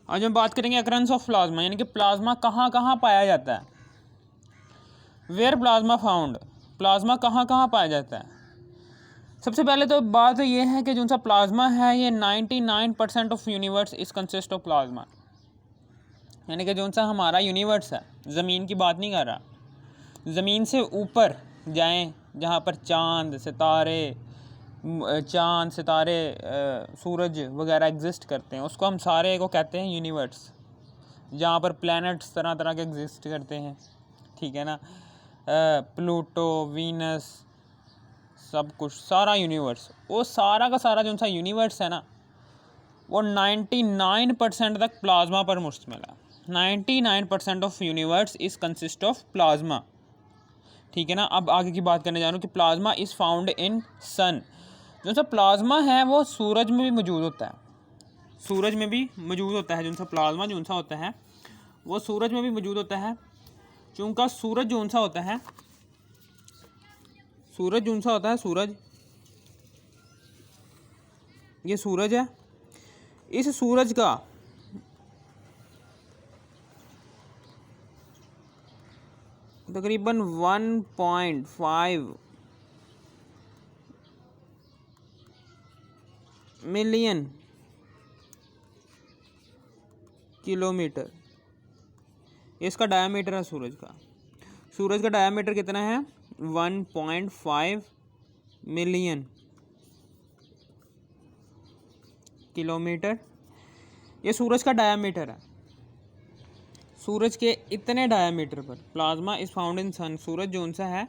आज हम बात करेंगे अकरेंस ऑफ प्लाज्मा, यानी कि प्लाज्मा कहाँ कहाँ पाया जाता है। वेयर प्लाज्मा फाउंड, प्लाज्मा कहाँ कहाँ पाया जाता है। सबसे पहले तो बात ये है कि जो सा प्लाज्मा है ये 99% ऑफ यूनिवर्स इस कंसिस्ट ऑफ प्लाज्मा, यानी कि जो सा हमारा यूनिवर्स है, ज़मीन की बात नहीं कर रहा, ज़मीन से ऊपर जाएं जहाँ पर चांद सितारे सूरज वगैरह एग्जिस्ट करते हैं, उसको हम सारे को कहते हैं यूनिवर्स। जहाँ पर प्लैनेट्स तरह तरह के एग्जिस्ट करते हैं, ठीक है ना, प्लूटो, वीनस, सब कुछ, सारा यूनिवर्स, वो सारा का सारा जो सा यूनिवर्स है ना, वो 99% तक प्लाज्मा पर मुश्तमिल है। 99% ऑफ यूनिवर्स इस कंसिस्ट ऑफ प्लाज्मा, ठीक है ना। अब आगे की बात करने जा रहा हूँ कि प्लाज्मा इज़ फाउंड इन सन। जो सा प्लाज्मा है वो सूरज में भी मौजूद होता है, सूरज में भी मौजूद होता है। जो सा प्लाज्मा जो सा होता है वो सूरज में भी मौजूद होता है। चूँकि सूरज जो सा होता है, सूरज, ये सूरज है, इस सूरज का तकरीबन 1.5 मिलियन किलोमीटर इसका डायमीटर है सूरज का डायमीटर कितना है, 1.5 मिलियन किलोमीटर, ये सूरज का डायमीटर है। सूरज के इतने डायमीटर पर प्लाज्मा इज फाउंड इन सन, सूरज जो सा है,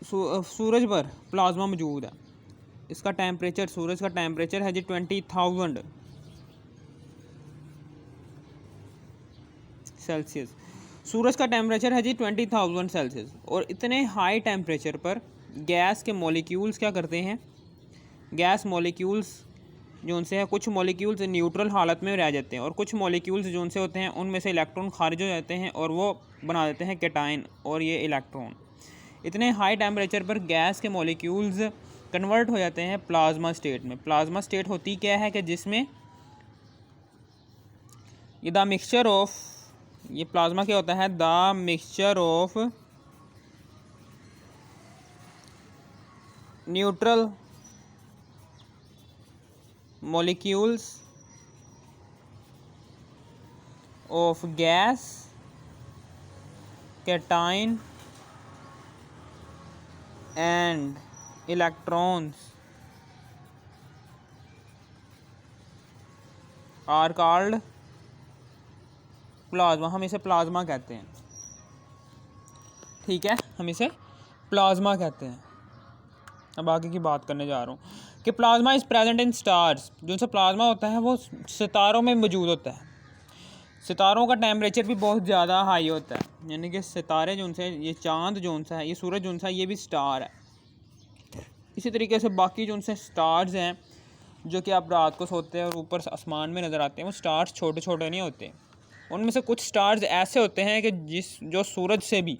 सूरज पर प्लाज्मा मौजूद है। इसका टेम्परेचर, सूरज का टेम्परेचर है जी 20,000 सेल्सियस। सूरज का टेम्परेचर है जी 20,000 सेल्सियस। और इतने हाई टेम्परेचर पर गैस के मॉलिक्यूल्स क्या करते हैं, गैस मॉलिक्यूल्स जो उनसे है, कुछ मॉलिक्यूल्स न्यूट्रल हालत में रह जाते हैं और कुछ मॉलिक्यूल्स जो उनसे होते हैं उनमें से इलेक्ट्रॉन खारिज हो जाते हैं और वो बना देते हैं कैटाइन और ये इलेक्ट्रॉन। इतने हाई टेम्परेचर पर गैस के मॉलिक्यूल्स कन्वर्ट हो जाते हैं प्लाज्मा स्टेट में। प्लाज्मा स्टेट होती क्या है कि जिसमें ये द मिक्सचर ऑफ, ये प्लाज्मा क्या होता है, the mixture of neutral molecules of gas, cation and electrons are called plasma. हम इसे प्लाज्मा कहते हैं, ठीक है, हम इसे प्लाज्मा कहते हैं। अब आगे की बात करने जा रहा हूँ कि plasma is present in stars. जो सा प्लाज्मा होता है वो सितारों में मौजूद होता है। सितारों का टेम्परेचर भी बहुत ज़्यादा हाई होता है, यानी कि सितारे जो उनसे, ये चांद जो उनसा है, ये सूरज जो उनसा है, ये भी स्टार है। इसी तरीके से बाकी जो उनसे स्टार्स हैं जो कि आप रात को सोते हैं और ऊपर आसमान में नज़र आते हैं, वो स्टार्स छोटे छोटे नहीं होते। उनमें से कुछ स्टार्स ऐसे होते हैं कि जो सूरज से भी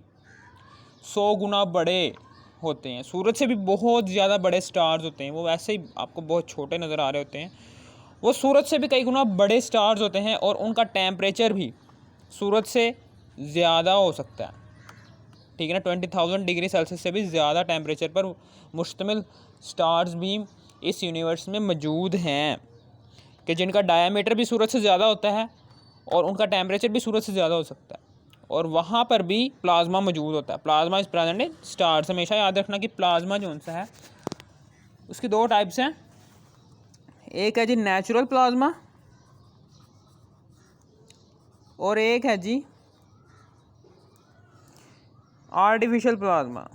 100 गुना बड़े होते हैं, सूरज से भी बहुत ज़्यादा बड़े स्टार्स होते हैं। वो वैसे ही आपको बहुत छोटे नज़र आ रहे होते हैं, वो सूरज से भी कई गुना बड़े स्टार्स होते हैं और उनका टेम्परेचर भी सूरज से ज़्यादा हो सकता है, ठीक है ना। 20,000 डिग्री सेल्सियस से भी ज़्यादा टेम्परेचर पर मुश्तमिल स्टार्स भी इस यूनिवर्स में मौजूद हैं, कि जिनका डायमीटर भी सूरज से ज़्यादा होता है और उनका टेम्परेचर भी सूरज से ज़्यादा हो सकता है, और वहाँ पर भी प्लाज्मा मौजूद होता है। Plasma is present in stars. हमेशा याद रखना कि प्लाज्मा जो सा है उसकी दो टाइप्स हैं, एक है जी नेचुरल प्लाज्मा और एक है जी आर्टिफिशियल प्लाज्मा।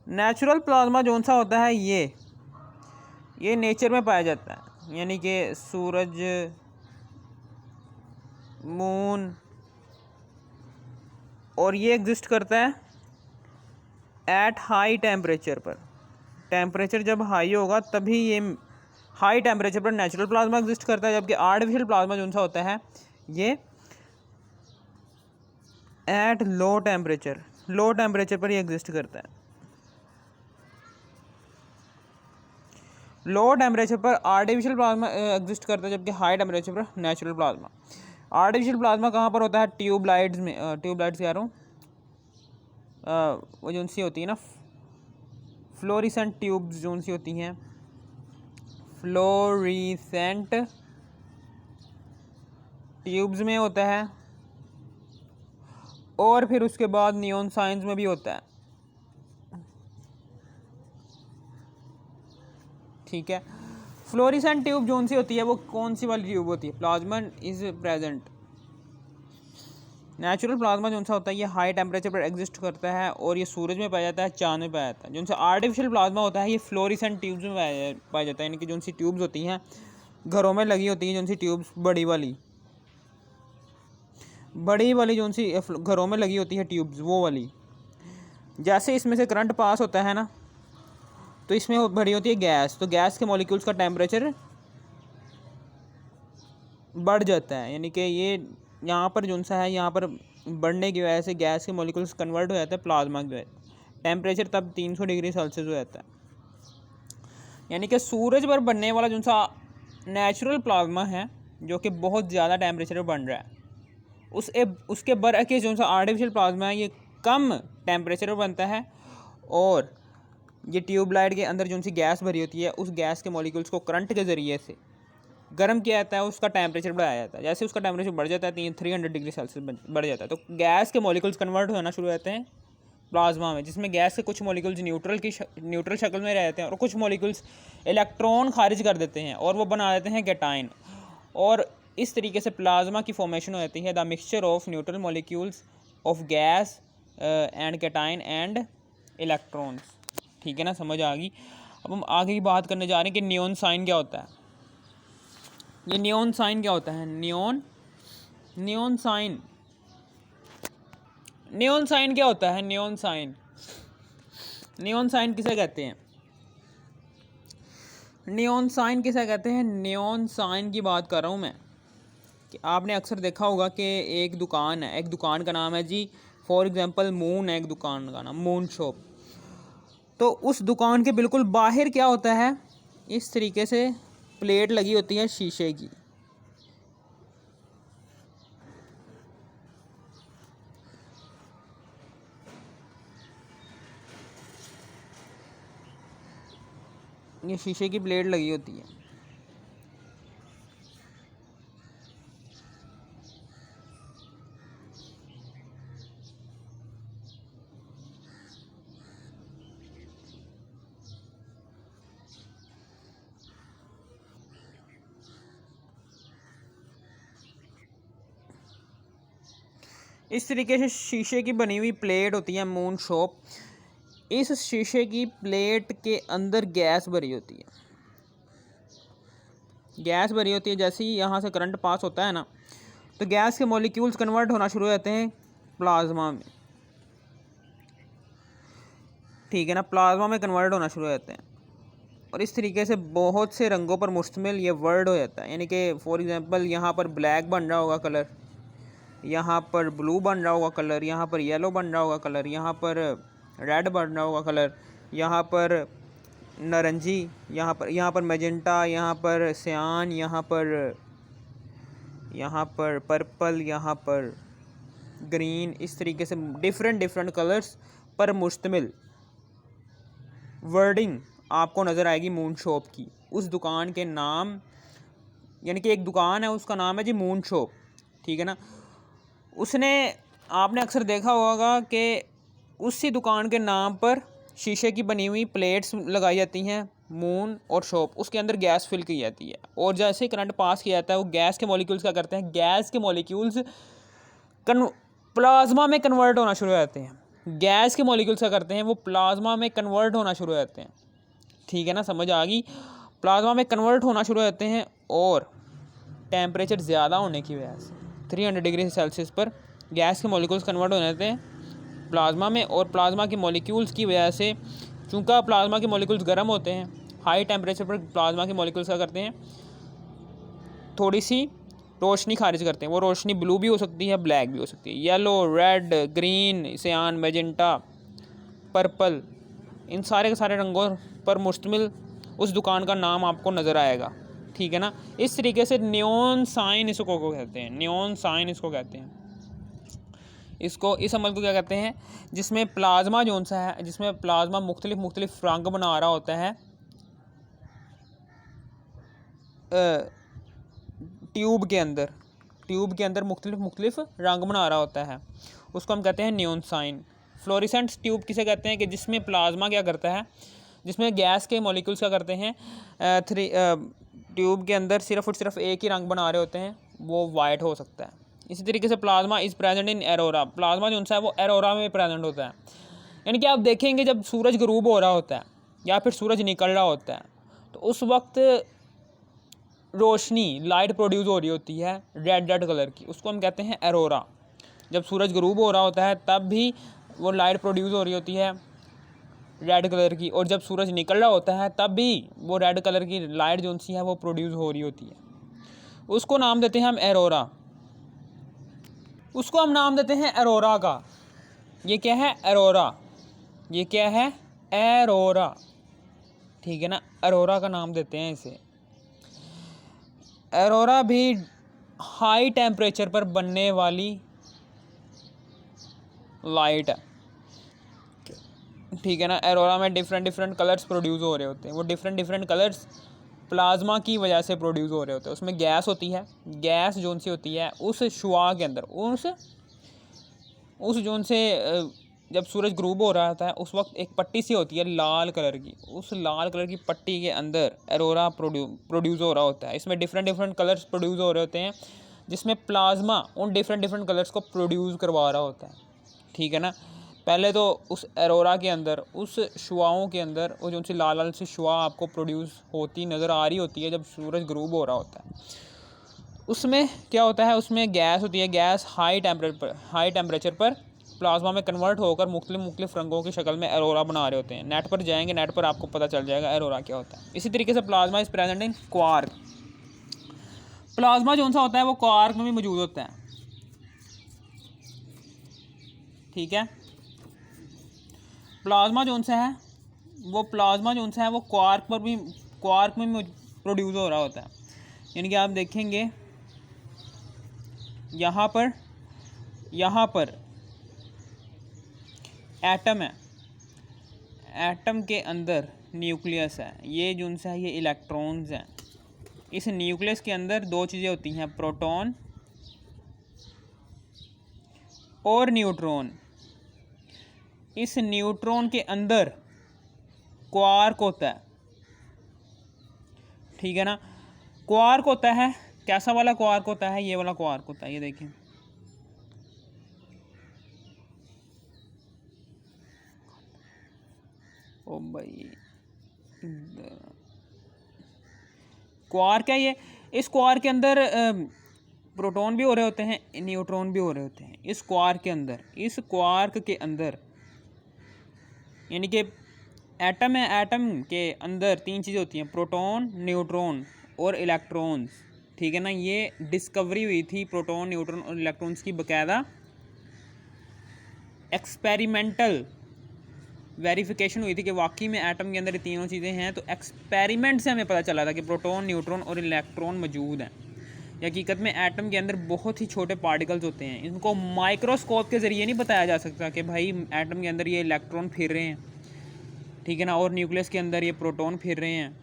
नेचुरल प्लाज्मा जो सा होता है ये नेचर में पाया जाता है, यानी कि सूरज, मून, और ये एग्जिस्ट करता है एट हाई टेम्परेचर पर। टेम्परेचर जब हाई होगा तभी ये हाई टेम्परेचर पर नेचुरल प्लाज्मा एग्जिस्ट करता है, जबकि आर्टिफिशियल प्लाज्मा जो सा होता है ये एट लो टेम्परेचर पर ही एग्जिस्ट करता है। लो टेम्परेचर पर आर्टिफिशियल प्लाज्मा एग्जिस्ट करता है, जबकि हाई टेम्परेचर पर नेचुरल प्लाज्मा। आर्टिफिशियल प्लाज्मा कहाँ पर होता है? ट्यूबलाइट्स में, ट्यूबलाइट्स कह रहा हूँ, वो जो सी होती है ना, फ्लोरिसेंट ट्यूब्स जो सी होती हैं, फ्लोरिसेंट ट्यूब्स में होता है, और फिर उसके बाद नियॉन साइंस में भी होता है। ठीक है, फ्लोरिसेंट ट्यूब जो सी होती है वो कौन सी वाली ट्यूब होती है? Plasma is present. Natural plasma जो सा होता है ये हाई टेम्परेचर पर एग्जिस्ट करता है और ये सूरज में पाया जाता है, चांद में पाया जाता है। जो सा आर्टिफिशियल प्लाज्मा होता है ये फ्लोरिसेंट ट्यूब्स में पाया जाता है, यानी कि जो सी ट्यूब्स होती हैं घरों में लगी होती हैं, जो सी ट्यूब्स बड़ी वाली जो सी घरों में लगी होती है ट्यूब्स, वो वाली। जैसे इसमें से करंट पास होता है ना, तो इसमें भरी होती है गैस, तो गैस के मॉलिक्यूल्स का टेम्परेचर बढ़ जाता है, यानी कि ये यहाँ पर जो सा है, यहाँ पर बढ़ने की वजह से गैस के मॉलिक्यूल्स कन्वर्ट हो जाता है प्लाज्मा की वजह से। टेम्परेचर तब 300 डिग्री सेल्सियस हो जाता है। यानी कि सूरज पर बनने वाला जो सा नेचुरल प्लाज्मा है जो कि बहुत ज़्यादा टेम्परेचर पर बन रहा है, उसके बरअक्स जो सा आर्टिफिशियल प्लाज्मा है ये कम टेम्परेचर पर बनता है, और ये ट्यूबलाइट के अंदर जो सी गैस भरी होती है उस गैस के मॉलिक्यूल्स को करंट के ज़रिए से गर्म किया जाता है, उसका टेम्परेचर बढ़ाया जाता है। जैसे उसका टेम्परेचर बढ़ जाता है 300 डिग्री सेल्सियस बढ़ जाता है, तो गैस के मॉलिक्यूल्स कन्वर्ट होना शुरू हो जाते हैं प्लाज्मा में, जिसमें गैस के कुछ मॉलिक्यूल्स न्यूट्रल शक्ल में रहते हैं और कुछ मॉलिक्यूल्स इलेक्ट्रॉन खारिज कर देते हैं और वो बना देते हैं कैटाइन, और इस तरीके से प्लाज्मा की फॉर्मेशन हो जाती है, the mixture of neutral molecules of gas and cation and electrons. ठीक है ना, समझ आ गई। अब हम आगे की बात करने जा रहे हैं कि नियॉन साइन क्या होता है। ये नियॉन साइन क्या होता है? नियॉन साइन क्या होता है? नियॉन साइन किसे कहते हैं? नियॉन साइन की बात कर रहा हूँ मैं, कि आपने अक्सर देखा होगा कि एक दुकान का नाम है जी, फॉर एग्जांपल मून है, एक दुकान का नाम मून शॉप। तो उस दुकान के बिल्कुल बाहर क्या होता है? इस तरीके से प्लेट लगी होती है शीशे की, ये शीशे की प्लेट लगी होती है। इस तरीके से शीशे की बनी हुई प्लेट होती है मून शॉप। इस शीशे की प्लेट के अंदर गैस भरी होती है, जैसे ही यहाँ से करंट पास होता है ना, तो गैस के मॉलिक्यूल्स कन्वर्ट होना शुरू हो जाते हैं प्लाज्मा में। ठीक है ना, प्लाज्मा में कन्वर्ट होना शुरू हो जाते हैं, और इस तरीके से बहुत से रंगों पर मुश्तमिल ये वर्ल्ड हो जाता है। यानी कि फॉर एग्जांपल यहाँ पर ब्लैक बन रहा होगा कलर, यहाँ पर ब्लू बन रहा होगा कलर, यहाँ पर येलो बन रहा होगा कलर, यहाँ पर रेड बन रहा होगा कलर, यहाँ पर नारंगी, यहाँ पर मैजेंटा, यहाँ पर सियान, यहाँ पर पर्पल, यहाँ पर ग्रीन। इस तरीके से डिफरेंट कलर्स पर मुश्तमिल वर्डिंग आपको नज़र आएगी मून शॉप की। उस दुकान के नाम, यानी कि एक दुकान है उसका नाम है जी मून शॉप। ठीक है ना, आपने अक्सर देखा होगा कि उसी दुकान के नाम पर शीशे की बनी हुई प्लेट्स लगाई जाती हैं, मून और शॉप, उसके अंदर गैस फिल की जाती है, और जैसे ही करंट पास किया जाता है वो गैस के मॉलिक्यूल्स क्या करते हैं? गैस के मॉलिक्यूल्स प्लाज्मा में कन्वर्ट होना शुरू हो जाते हैं। गैस के मॉलिक्यूल्स क्या करते हैं? वो प्लाज्मा में कन्वर्ट होना शुरू हो जाते हैं। ठीक है ना, समझ आ गई। प्लाज्मा में कन्वर्ट होना शुरू हो जाते हैं, और टेम्परेचर ज़्यादा होने की वजह से 300 डिग्री सेल्सियस पर गैस के मॉलिक्यूल्स कन्वर्ट हो जाते हैं प्लाज्मा में, और प्लाज्मा के मॉलिक्यूल्स की वजह से, चूँकि प्लाज्मा के मॉलिक्यूल्स गर्म होते हैं, हाई टेम्परेचर पर प्लाज्मा के मॉलिक्यूल्स क्या करते हैं? थोड़ी सी रोशनी खारिज करते हैं। वो रोशनी ब्लू भी हो सकती है, ब्लैक भी हो सकती है, येलो, रेड, ग्रीन, सियान, मैजेंटा, पर्पल, इन सारे के सारे रंगों पर मुश्तमिल उस दुकान का नाम आपको नज़र आएगा, ठीक है ना। इस तरीके से नियॉन साइन इसको कहते हैं, नियॉन साइन इसको कहते हैं। इसको इस अमल को क्या कहते हैं, जिसमें प्लाज्मा जोन सा है, जिसमें प्लाज्मा मुख्तलिफ रंग बना रहा होता है ट्यूब के अंदर मुख्तलिफ रंग बना रहा होता है, उसको हम कहते हैं नियॉन साइन। फ्लोरेसेंट ट्यूब किसे कहते हैं कि जिसमें प्लाज्मा क्या करता है, जिसमें गैस के मॉलिक्यूल्स क्या करते हैं, ट्यूब के अंदर सिर्फ और सिर्फ एक ही रंग बना रहे होते हैं, वो वाइट हो सकता है। इसी तरीके से plasma is present in Aurora, plasma जो है वो एरोरा में प्रेजेंट होता है। यानी कि आप देखेंगे जब सूरज गरूब हो रहा होता है या फिर सूरज निकल रहा होता है, तो उस वक्त रोशनी लाइट प्रोड्यूस हो रही होती है रेड कलर की, उसको हम कहते हैं एरोरा। जब सूरज गरूब हो रहा होता है तब भी वो लाइट प्रोड्यूस हो रही होती है रेड कलर की, और जब सूरज निकल रहा होता है तब भी वो रेड कलर की लाइट जो सी है वो प्रोड्यूस हो रही होती है। उसको नाम देते हैं हम एरोरा, उसको हम नाम देते हैं एरोरा का। ये क्या है, एरोरा, ये क्या है, एरोरा, ठीक है ना, एरोरा का नाम देते हैं इसे। एरोरा भी हाई टेम्परेचर पर बनने वाली लाइट है, ठीक है ना। एरोरा में डिफरेंट कलर्स प्रोड्यूस हो रहे होते हैं, वो डिफरेंट कलर्स प्लाज्मा की वजह से प्रोड्यूस हो रहे होते हैं। उसमें गैस होती है, गैस जोन सी होती है उस शुआ के अंदर, उस जोन से जब सूरज ग्रूब हो रहा था उस वक्त एक पट्टी सी होती है लाल कलर की, उस लाल कलर की पट्टी के अंदर एरोरा प्रोड्यूस हो रहा होता है। इसमें डिफरेंट कलर्स प्रोड्यूस हो रहे होते हैं, जिसमें प्लाज्मा उन डिफरेंट कलर्स को प्रोड्यूस करवा रहा होता है, ठीक है ना। पहले तो उस एरोरा के अंदर, उस शुआओं के अंदर वो जो सी लाल सी शुआ आपको प्रोड्यूस होती नज़र आ रही होती है जब सूरज ग्रूब हो रहा होता है। उसमें क्या होता है, उसमें गैस होती है, गैस हाई टेम्परेचर पर प्लाज्मा में कन्वर्ट होकर मुख्तलिफ रंगों की शक्ल में एरोरा बना रहे होते हैं। नेट पर जाएंगे, नेट पर आपको पता चल जाएगा एरोरा क्या होता है। इसी तरीके से plasma is present in quark, plasma जो सा होता है वो क्वार्क में भी मौजूद होता है, ठीक है। प्लाज्मा जो सा है वो क्वार्क में प्रोड्यूस हो रहा होता है। यानी कि आप देखेंगे यहाँ पर एटम है, एटम के अंदर न्यूक्लियस है, ये जो सा है ये इलेक्ट्रॉन्स हैं। इस न्यूक्लियस के अंदर दो चीज़ें होती हैं, प्रोटॉन और न्यूट्रॉन। इस न्यूट्रॉन के अंदर क्वार्क होता है, ठीक है ना। क्वार्क होता है, कैसा वाला क्वार्क होता है, ये वाला क्वार्क होता है, ये देखिए ओ भाई क्वार्क है ये। इस क्वार्क के अंदर प्रोटॉन भी हो रहे होते हैं, न्यूट्रॉन भी हो रहे होते हैं। इस क्वार्क के अंदर यानी कि एटम है, एटम के अंदर तीन चीज़ें होती हैं, प्रोटॉन, न्यूट्रॉन और इलेक्ट्रॉन्स, ठीक है ना। ये डिस्कवरी हुई थी प्रोटॉन, न्यूट्रॉन और इलेक्ट्रॉन्स की, बाकायदा एक्सपेरिमेंटल वेरिफिकेशन हुई थी कि वाकई में एटम के अंदर ये तीनों चीज़ें हैं। तो एक्सपेरिमेंट से हमें पता चला था कि प्रोटॉन, न्यूट्रॉन और इलेक्ट्रॉन मौजूद हैं। हकीकत में एटम के अंदर बहुत ही छोटे पार्टिकल्स होते हैं, इनको माइक्रोस्कोप के ज़रिए नहीं बताया जा सकता कि भाई एटम के अंदर ये इलेक्ट्रॉन फिर रहे हैं, ठीक है ना, और न्यूक्लियस के अंदर ये प्रोटॉन फिर रहे हैं,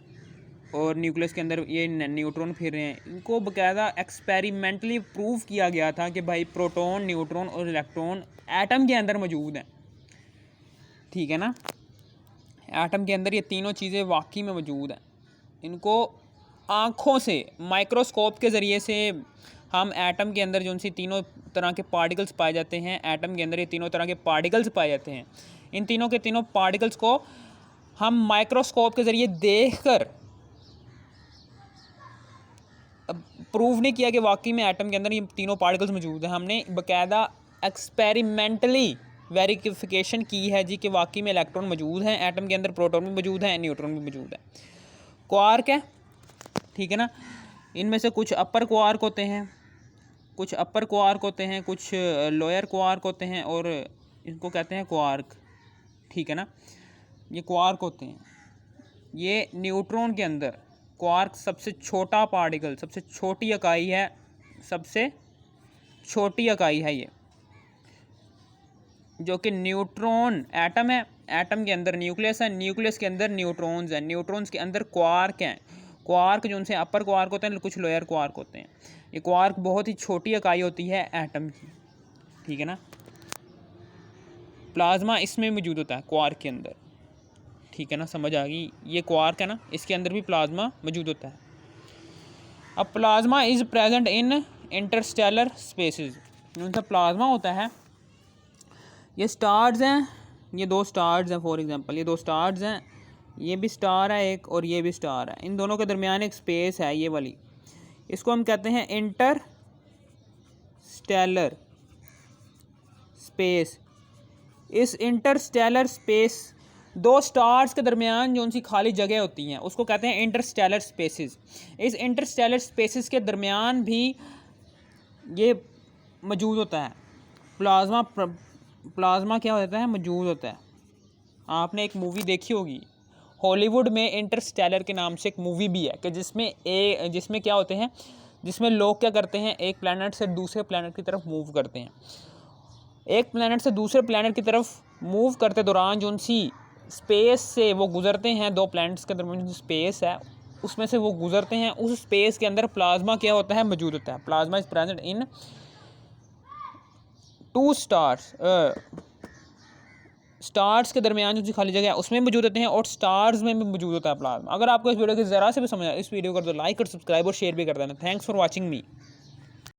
और न्यूक्लियस के अंदर ये न्यूट्रॉन फिर रहे हैं। इनको बाकायदा एक्सपेरिमेंटली प्रूव किया गया था कि भाई प्रोटॉन, न्यूट्रॉन और इलेक्ट्रॉन एटम के अंदर मौजूद हैं, ठीक है ना। एटम के अंदर ये तीनों चीज़ें वाकई में मौजूद हैं। इनको आँखों से माइक्रोस्कोप के ज़रिए से हम एटम के अंदर जो सी तीनों तरह के पार्टिकल्स पाए जाते हैं, एटम के अंदर ये तीनों तरह के पार्टिकल्स पाए जाते हैं। इन तीनों के तीनों पार्टिकल्स को हम माइक्रोस्कोप के ज़रिए देखकर प्रूव नहीं किया कि वाकई में एटम के अंदर ये तीनों पार्टिकल्स मौजूद हैं। हमने बाकायदा एक्सपेरिमेंटली वेरिफिकेशन की है जी कि वाकई में इलेक्ट्रॉन मौजूद हैं एटम के अंदर, प्रोटॉन भी मौजूद हैं, न्यूट्रॉन भी मौजूद है। क्वार्क है, ठीक है ना। इनमें से कुछ अपर क्वार्क होते हैं, कुछ लोअर क्वार्क होते हैं, और इनको कहते हैं क्वार्क, ठीक है ना। ये क्वार्क होते हैं। ये न्यूट्रॉन के अंदर क्वार्क सबसे छोटा पार्टिकल, सबसे छोटी इकाई है, सबसे छोटी इकाई है ये, जो कि न्यूट्रॉन एटम है। एटम के अंदर न्यूक्लियस है, न्यूक्लियस के अंदर न्यूट्रॉन्स हैं, न्यूट्रॉन्स के अंदर क्वार्क हैं। क्वार्क जो उनसे अपर क्वार्क होते हैं, कुछ लोअर क्वार्क होते हैं। ये क्वार्क बहुत ही छोटी इकाई होती है एटम की, ठीक है ना। प्लाज्मा इसमें मौजूद होता है क्वार्क के अंदर, ठीक है ना, समझ आ गई। ये क्वार्क है ना, इसके अंदर भी प्लाज्मा मौजूद होता है। अब plasma is present in Interstellar spaces. उनका प्लाज्मा होता है, ये स्टार्स हैं, ये दो स्टार्स हैं, फॉर एग्जांपल ये दो स्टार्स हैं, ये भी स्टार है एक और ये भी स्टार है, इन दोनों के दरमियान एक स्पेस है ये वाली, इसको हम कहते हैं इंटरस्टेलर स्पेस। इस इंटरस्टेलर स्पेस, दो स्टार्स के दरमियान जो उनकी खाली जगह होती हैं उसको कहते हैं इंटरस्टेलर स्पेसेस। इस इंटरस्टेलर स्पेसेस के दरमियान भी ये मौजूद होता है प्लाज्मा। प्लाज्मा क्या होता है, मौजूद होता है। आपने एक मूवी देखी होगी हॉलीवुड में, इंटरस्टेलर के नाम से एक मूवी भी है कि जिसमें क्या होते हैं, जिसमें लोग क्या करते हैं, एक प्लैनेट से दूसरे प्लैनेट की तरफ मूव करते हैं। एक प्लैनेट से दूसरे प्लैनेट की तरफ मूव करते दौरान जो उनसी स्पेस से वो गुजरते हैं, दो प्लैनेट्स के दरमियान जो स्पेस है उसमें से वो गुजरते हैं, उस स्पेस के अंदर प्लाज्मा क्या होता है, मौजूद होता है। Plasma is present in two stars के दरमियान जो खाली जगह है उसमें मौजूद होते हैं और स्टार्स में भी मौजूद होता है प्लाज्मा। अगर आपको इस वीडियो की ज़रा से भी समझ आए, इस वीडियो को तो लाइक और सब्सक्राइब और शेयर भी कर देना। Thanks for watching me.